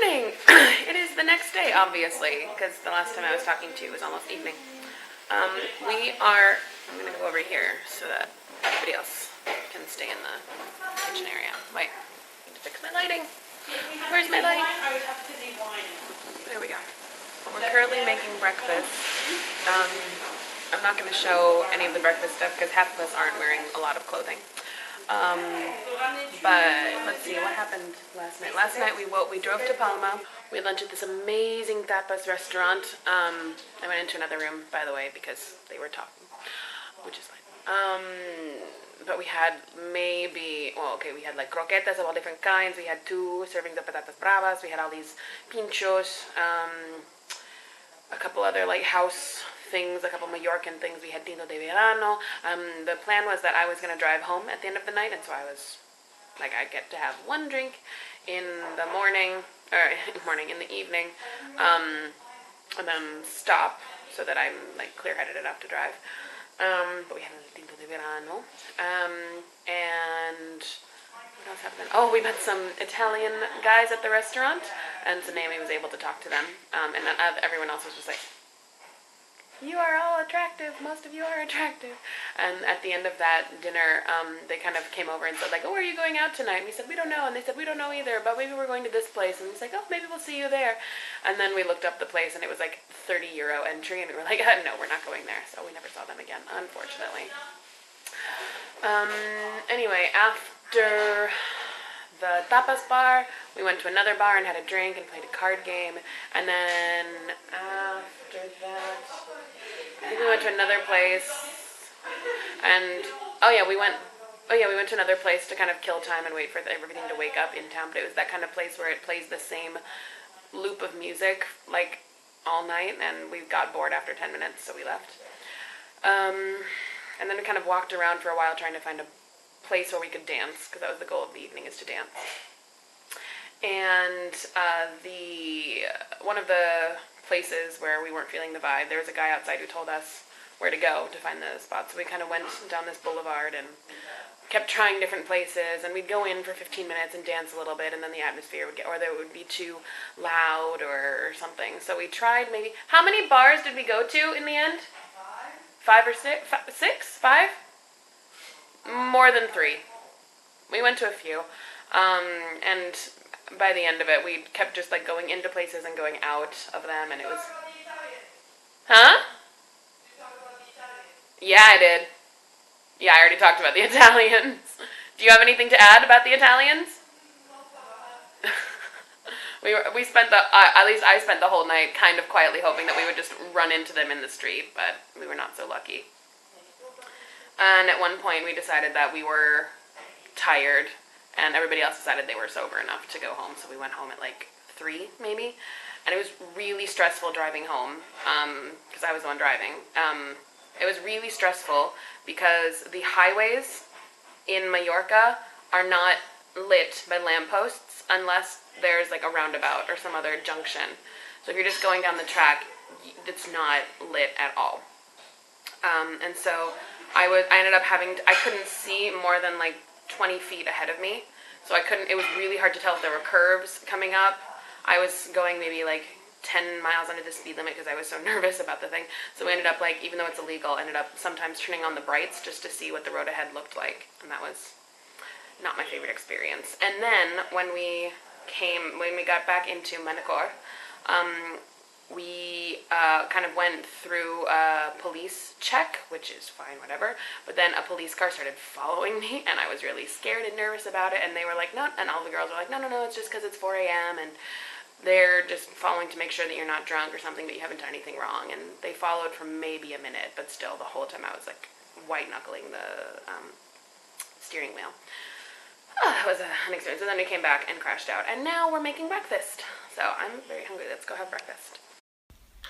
morning! It is the next day, obviously, because the last time I was talking to you was almost evening. I'm gonna go over here so that everybody else can stay in the kitchen area. Wait, I need to fix my lighting. Where's my light? There we go. We're currently making breakfast. I'm not gonna show any of the breakfast stuff because half of us aren't wearing a lot of clothing. But let's see what happened last night. Last night we drove to Palma. We had lunch at this amazing tapas restaurant. I went into another room, by the way, because they were talking, which is fine. But we had we had like croquetas of all different kinds. We had 2 servings of patatas bravas. We had all these pinchos, a couple other like house things, a couple Mallorcan things. We had tinto de verano. The plan was that I was going to drive home at the end of the night, and so I was like, I get to have 1 drink in the morning, or in the evening, and then stop so that I'm like clear-headed enough to drive. But we had a tinto de verano, and what else happened? Oh, we met some Italian guys at the restaurant, and so Naomi was able to talk to them, and then everyone else was just like, "You are all attractive. Most of you are attractive." And at the end of that dinner, they kind of came over and said, like, "Oh, are you going out tonight?" And we said, "We don't know." And they said, "We don't know either, but maybe we're going to this place." And we said, "Oh, maybe we'll see you there." And then we looked up the place, and it was like €30 entry, and we were like, "No, we're not going there." So we never saw them again, unfortunately. Anyway, after the tapas bar, we went to another bar and had a drink and played a card game. And then after that, I think we went to another place, and we went to another place to kind of kill time and wait for everything to wake up in town. But it was that kind of place where it plays the same loop of music like all night, and we got bored after 10 minutes, so we left. And then we kind of walked around for a while trying to find a place where we could dance, because that was the goal of the evening, is to dance. And one of the places where we weren't feeling the vibe, there was a guy outside who told us where to go to find the spot. So we kind of went down this boulevard and kept trying different places, and we'd go in for 15 minutes and dance a little bit, and then the atmosphere would or there would be too loud or something. So we tried maybe, how many bars did we go to in the end? 5 or 6? 6? 5? More than 3. We went to a few, and by the end of it, we kept just like going into places and going out of them, and it was... Huh? Yeah, I did. Yeah, I already talked about the Italians. Do you have anything to add about the Italians? we spent at least I spent the whole night kind of quietly hoping that we would just run into them in the street, but we were not so lucky. And at one point we decided that we were tired, and everybody else decided they were sober enough to go home, so we went home at like 3 maybe, and it was really stressful driving home, because I was the one driving. It was really stressful because the highways in Mallorca are not lit by lampposts unless there's like a roundabout or some other junction. So if you're just going down the track, it's not lit at all. And so I ended up I couldn't see more than like 20 feet ahead of me. So it was really hard to tell if there were curves coming up. I was going maybe like 10 miles under the speed limit because I was so nervous about the thing. So we ended up, like, even though it's illegal, ended up sometimes turning on the brights just to see what the road ahead looked like. And that was not my favorite experience. And then when we got back into Manacor, we kind of went through a police check, which is fine, whatever. But then a police car started following me, and I was really scared and nervous about it. And they were like, no, and all the girls were like, no, it's just because it's 4 a.m. and they're just following to make sure that you're not drunk or something, that you haven't done anything wrong. And they followed for maybe a minute, but still, the whole time I was like white-knuckling the steering wheel. That was an experience. And then we came back and crashed out. And now we're making breakfast. So I'm very hungry. Let's go have breakfast.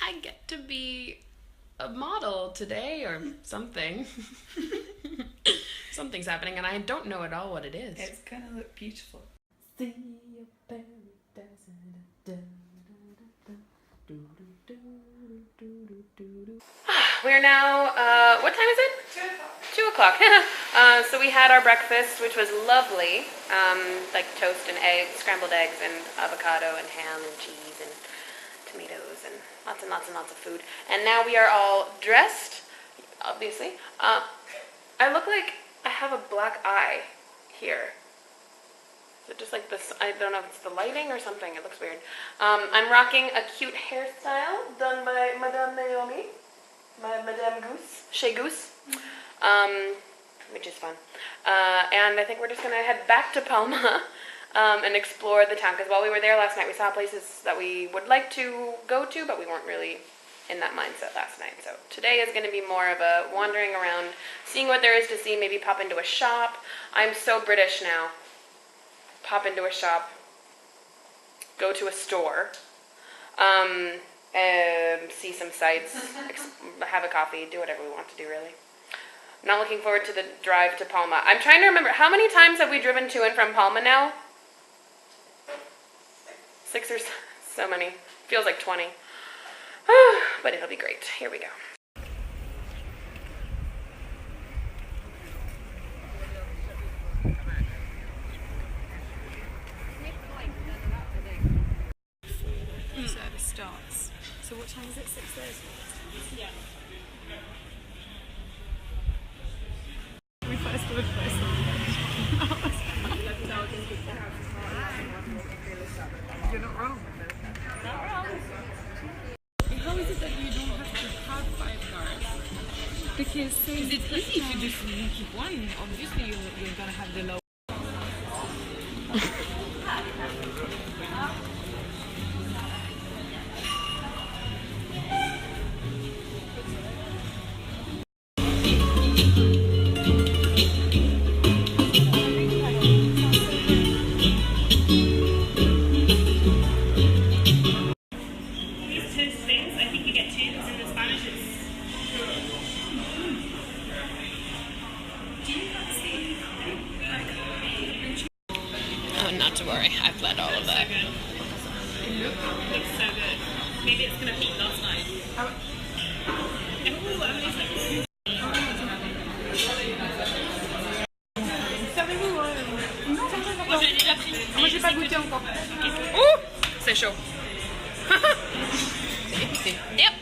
I get to be a model today or something. Something's happening, and I don't know at all what it is. It's gonna look beautiful. See your paradise. We're now, what time is it? 2 o'clock. So we had our breakfast, which was lovely, like toast and eggs, scrambled eggs, and avocado, and ham, and cheese, and tomatoes, and lots and lots and lots of food. And now we are all dressed, obviously. I look like I have a black eye here. Is it just like this? I don't know if it's the lighting or something. It looks weird. I'm rocking a cute hairstyle done by Madame Naomi, my Madame Goose, Chez Goose, which is fun. And I think we're just gonna head back to Palma and explore the town. Because while we were there last night, we saw places that we would like to go to, but we weren't really in that mindset last night. So today is going to be more of a wandering around, seeing what there is to see, maybe pop into a shop. I'm so British now. Pop into a shop, go to a store, see some sights, have a coffee, do whatever we want to do, really. I'm not looking forward to the drive to Palma. I'm trying to remember, how many times have we driven to and from Palma now? 6 or so many. Feels like 20. But it'll be great. Here we go. Service starts. So what time is it? 6:30? Yeah. We first ordered first. You're not wrong. How is it that you don't have to have 5 cars? Because it's easy if you just keep one. Obviously, you're gonna have the low. Not to worry, I've bled all of that. It looks so good. Maybe it's gonna peak last night. Moi j'ai pas goûté encore. Ouh, c'est chaud. Yep.